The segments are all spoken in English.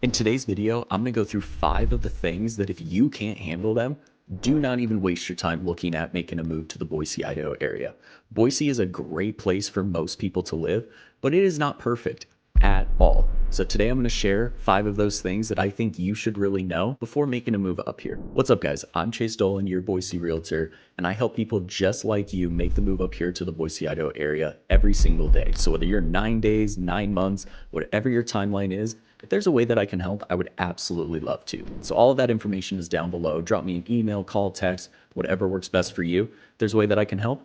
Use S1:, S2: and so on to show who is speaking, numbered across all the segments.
S1: In today's video, I'm gonna go through 5 of the things that if you can't handle them, do not even waste your time looking at making a move to the Boise, Idaho area. Boise is a great place for most people to live, but it is not perfect at all. So today I'm gonna share 5 of those things that I think you should really know before making a move up here. What's up, guys? I'm Chase Dolan, your Boise realtor, and I help people just like you make the move up here to the Boise, Idaho area every single day. So whether you're 9 days, 9 months, whatever your timeline is, if there's a way that I can help, I would absolutely love to. So all of that information is down below. Drop me an email, call, text, whatever works best for you. If there's a way that I can help,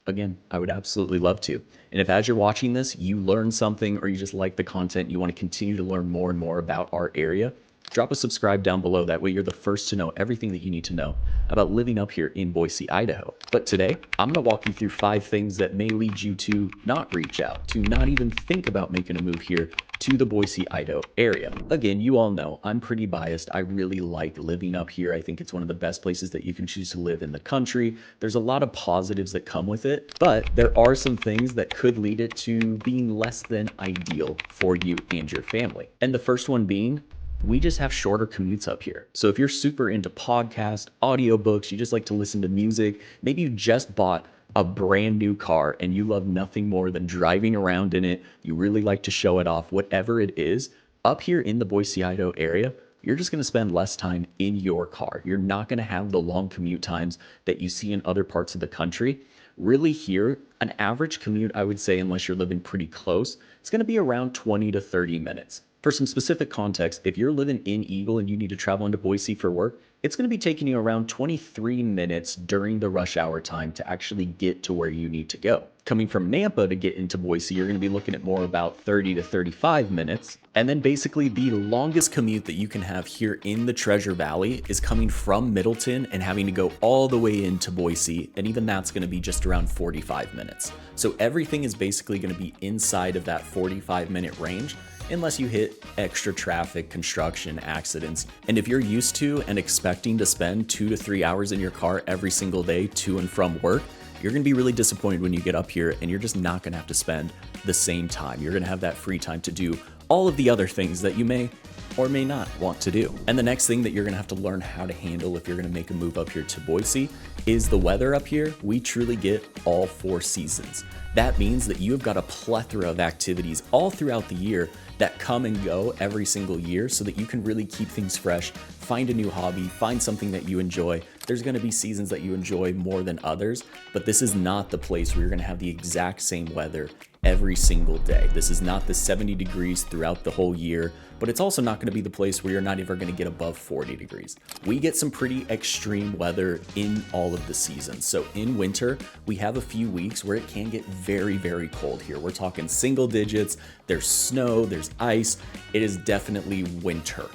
S1: again, I would absolutely love to. And if as you're watching this, you learn something or you just like the content, you want to continue to learn more and more about our area, drop a subscribe down below. That way you're the first to know everything that you need to know about living up here in Boise, Idaho. But today, I'm going to walk you through 5 things that may lead you to not reach out, to not even think about making a move here to the Boise, Idaho area. Again, you all know I'm pretty biased. I really like living up here. I think it's one of the best places that you can choose to live in the country. There's a lot of positives that come with it, but there are some things that could lead it to being less than ideal for you and your family. And the first one being, we just have shorter commutes up here. So if you're super into podcasts, audiobooks, you just like to listen to music, maybe you just bought a brand new car and you love nothing more than driving around in it, you really like to show it off, whatever it is, up here in the Boise, Idaho area, you're just gonna spend less time in your car. You're not gonna have the long commute times that you see in other parts of the country. Really here, an average commute, I would say, unless you're living pretty close, it's gonna be around 20 to 30 minutes. For some specific context, if you're living in Eagle and you need to travel into Boise for work, it's going to be taking you around 23 minutes during the rush hour time to actually get to where you need to go. Coming from Nampa to get into Boise, you're going to be looking at more about 30 to 35 minutes. And then basically the longest commute that you can have here in the Treasure Valley is coming from Middleton and having to go all the way into Boise. And even that's going to be just around 45 minutes. So everything is basically going to be inside of that 45-minute range, unless you hit extra traffic, construction, accidents. And if you're used to and expecting to spend 2 to 3 hours in your car every single day to and from work, you're gonna be really disappointed when you get up here and you're just not gonna have to spend the same time. You're gonna have that free time to do all of the other things that you may or may not want to do. And the next thing that you're gonna have to learn how to handle if you're gonna make a move up here to Boise is the weather up here. We truly get all 4 seasons. That means that you've got a plethora of activities all throughout the year that come and go every single year so that you can really keep things fresh, find a new hobby, find something that you enjoy. There's gonna be seasons that you enjoy more than others, but this is not the place where you're gonna have the exact same weather every single day. This is not the 70 degrees throughout the whole year, but it's also not gonna be the place where you're not ever gonna get above 40 degrees. We get some pretty extreme weather in all of the seasons. So in winter, we have a few weeks where it can get very, very cold here. We're talking single digits, there's snow, there's ice. It is definitely winter.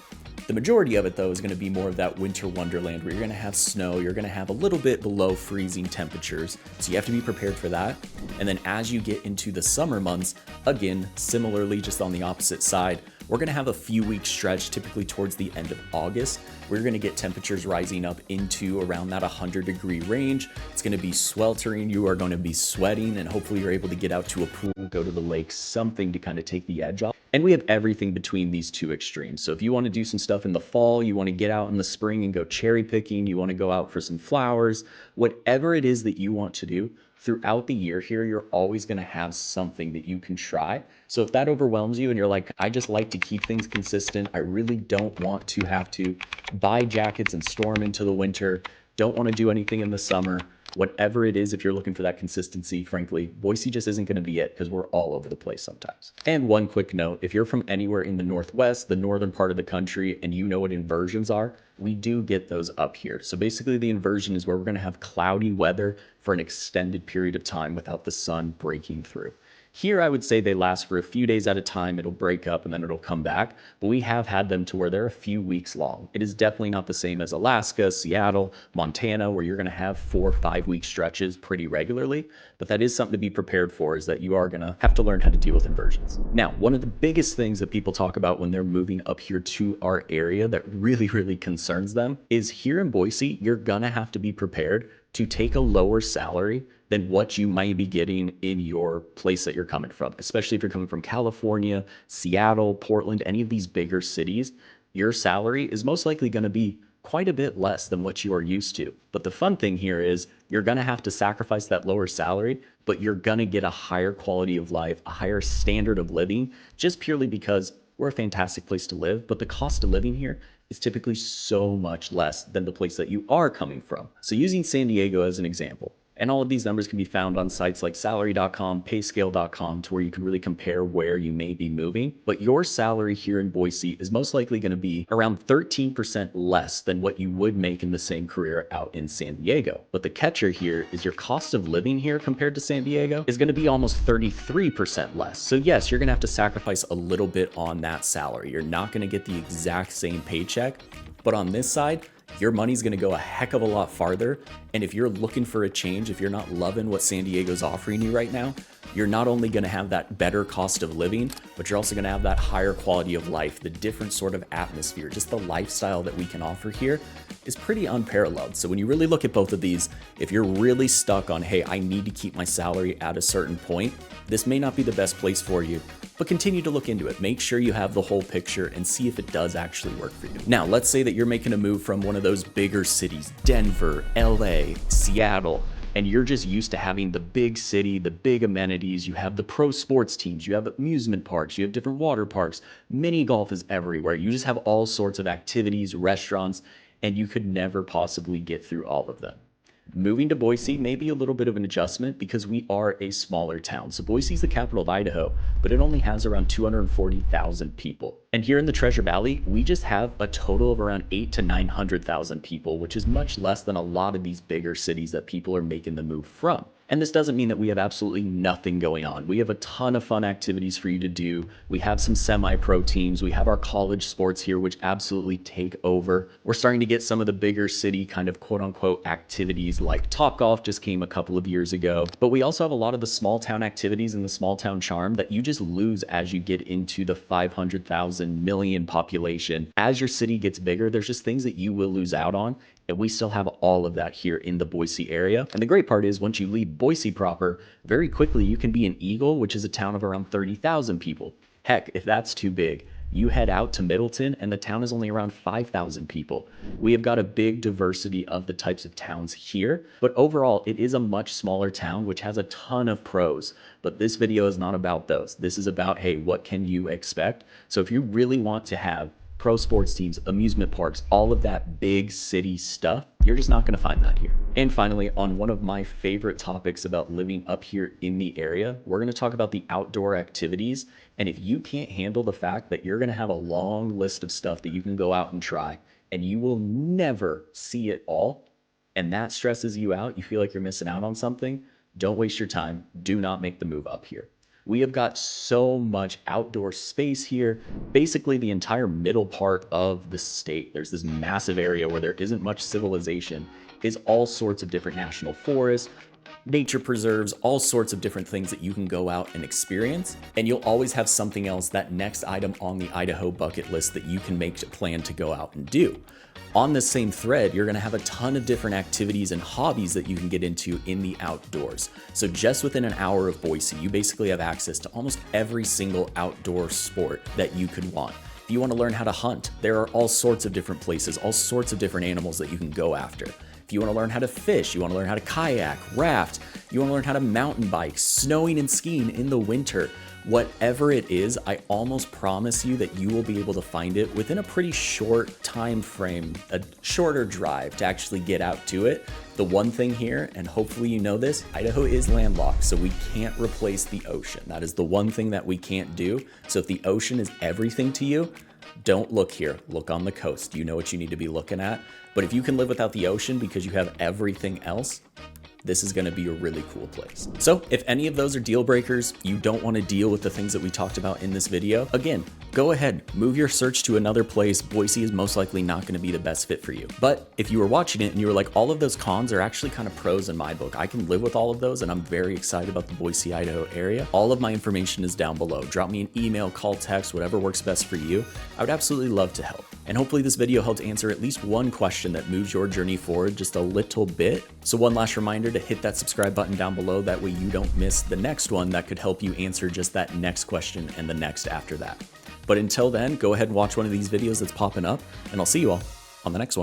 S1: The majority of it, though, is going to be more of that winter wonderland where you're going to have snow, you're going to have a little bit below freezing temperatures, so you have to be prepared for that. And then as you get into the summer months, again, similarly, just on the opposite side, we're going to have a few weeks stretch, typically towards the end of August. We're going to get temperatures rising up into around that 100-degree range. It's going to be sweltering. You are going to be sweating, and hopefully you're able to get out to a pool, go to the lake, something to kind of take the edge off. And we have everything between these two extremes. So if you want to do some stuff in the fall, you want to get out in the spring and go cherry picking, you want to go out for some flowers, whatever it is that you want to do, throughout the year here, you're always going to have something that you can try. So if that overwhelms you and you're like, I just like to keep things consistent, I really don't want to have to buy jackets and storm into the winter, don't want to do anything in the summer, whatever it is, if you're looking for that consistency, frankly, Boise just isn't going to be it because we're all over the place sometimes. And one quick note, if you're from anywhere in the Northwest, the northern part of the country, and you know what inversions are, we do get those up here. So basically the inversion is where we're going to have cloudy weather for an extended period of time without the sun breaking through. Here, I would say they last for a few days at a time. It'll break up and then it'll come back. But we have had them to where they're a few weeks long. It is definitely not the same as Alaska, Seattle, Montana, where you're going to have 4 or 5 week stretches pretty regularly. But that is something to be prepared for, is that you are going to have to learn how to deal with inversions. Now, one of the biggest things that people talk about when they're moving up here to our area that really, really concerns them is here in Boise, you're going to have to be prepared to take a lower salary than what you might be getting in your place that you're coming from, especially if you're coming from California, Seattle, Portland, any of these bigger cities. Your salary is most likely going to be quite a bit less than what you are used to. But the fun thing here is you're going to have to sacrifice that lower salary, but you're going to get a higher quality of life, a higher standard of living, just purely because we're a fantastic place to live. But the cost of living here is typically so much less than the place that you are coming from. So using San Diego as an example, and all of these numbers can be found on sites like salary.com, payscale.com, to where you can really compare where you may be moving. But your salary here in Boise is most likely going to be around 13% less than what you would make in the same career out in San Diego. But the catcher here is your cost of living here compared to San Diego is going to be almost 33% less. So yes, you're going to have to sacrifice a little bit on that salary. You're not going to get the exact same paycheck, but on this side, your money's going to go a heck of a lot farther. And if you're looking for a change, if you're not loving what San Diego's offering you right now, you're not only going to have that better cost of living, but you're also going to have that higher quality of life, the different sort of atmosphere, just the lifestyle that we can offer here is pretty unparalleled. So when you really look at both of these, if you're really stuck on, hey, I need to keep my salary at a certain point, this may not be the best place for you, but continue to look into it. Make sure you have the whole picture and see if it does actually work for you. Now, let's say that you're making a move from one of those bigger cities, Denver, LA, Seattle, and you're just used to having the big city, the big amenities. You have the pro sports teams, you have amusement parks, you have different water parks, mini golf is everywhere. You just have all sorts of activities, restaurants, and you could never possibly get through all of them. Moving to Boise may be a little bit of an adjustment because we are a smaller town. So Boise is the capital of Idaho, but it only has around 240,000 people. And here in the Treasure Valley, we just have a total of around 800,000 to 900,000 people, which is much less than a lot of these bigger cities that people are making the move from. And this doesn't mean that we have absolutely nothing going on. We have a ton of fun activities for you to do. We have some semi-pro teams. We have our college sports here, which absolutely take over. We're starting to get some of the bigger city kind of quote unquote activities like Topgolf just came a couple of years ago. But we also have a lot of the small town activities and the small town charm that you just lose as you get into the 500,000 million population. As your city gets bigger, there's just things that you will lose out on. And we still have all of that here in the Boise area. And the great part is once you leave Boise proper, very quickly you can be in Eagle, which is a town of around 30,000 people. Heck, if that's too big, you head out to Middleton and the town is only around 5,000 people. We have got a big diversity of the types of towns here, but overall it is a much smaller town, which has a ton of pros. But this video is not about those. This is about, hey, what can you expect? So if you really want to have pro sports teams, amusement parks, all of that big city stuff, you're just not going to find that here. And finally, on one of my favorite topics about living up here in the area, we're going to talk about the outdoor activities. And if you can't handle the fact that you're going to have a long list of stuff that you can go out and try, and you will never see it all, and that stresses you out, you feel like you're missing out on something, don't waste your time. Do not make the move up here. We have got so much outdoor space here. Basically the entire middle part of the state, there's this massive area where there isn't much civilization, is all sorts of different national forests, nature preserves, all sorts of different things that you can go out and experience. And you'll always have something else, that next item on the Idaho bucket list that you can make a plan to go out and do. On the same thread, you're going to have a ton of different activities and hobbies that you can get into in the outdoors. So just within an hour of Boise, you basically have access to almost every single outdoor sport that you could want. If you want to learn how to hunt, there are all sorts of different places, all sorts of different animals that you can go after. If you want to learn how to fish, you want to learn how to kayak, raft, you want to learn how to mountain bike, snowing and skiing in the winter, whatever it is, I almost promise you that you will be able to find it within a pretty short time frame, a shorter drive to actually get out to it. The one thing here, and hopefully you know this, Idaho is landlocked, so we can't replace the ocean. That is the one thing that we can't do. So if the ocean is everything to you, don't look here, look on the coast. You know what you need to be looking at. But if you can live without the ocean because you have everything else, this is going to be a really cool place. So if any of those are deal breakers, you don't want to deal with the things that we talked about in this video, again, go ahead, move your search to another place. Boise is most likely not going to be the best fit for you. But if you were watching it and you were like, all of those cons are actually kind of pros in my book, I can live with all of those and I'm very excited about the Boise, Idaho area. All of my information is down below. Drop me an email, call, text, whatever works best for you. I would absolutely love to help. And hopefully this video helped answer at least one question that moves your journey forward just a little bit. So one last reminder to hit that subscribe button down below. That way you don't miss the next one that could help you answer just that next question and the next after that. But until then, go ahead and watch one of these videos that's popping up, and I'll see you all on the next one.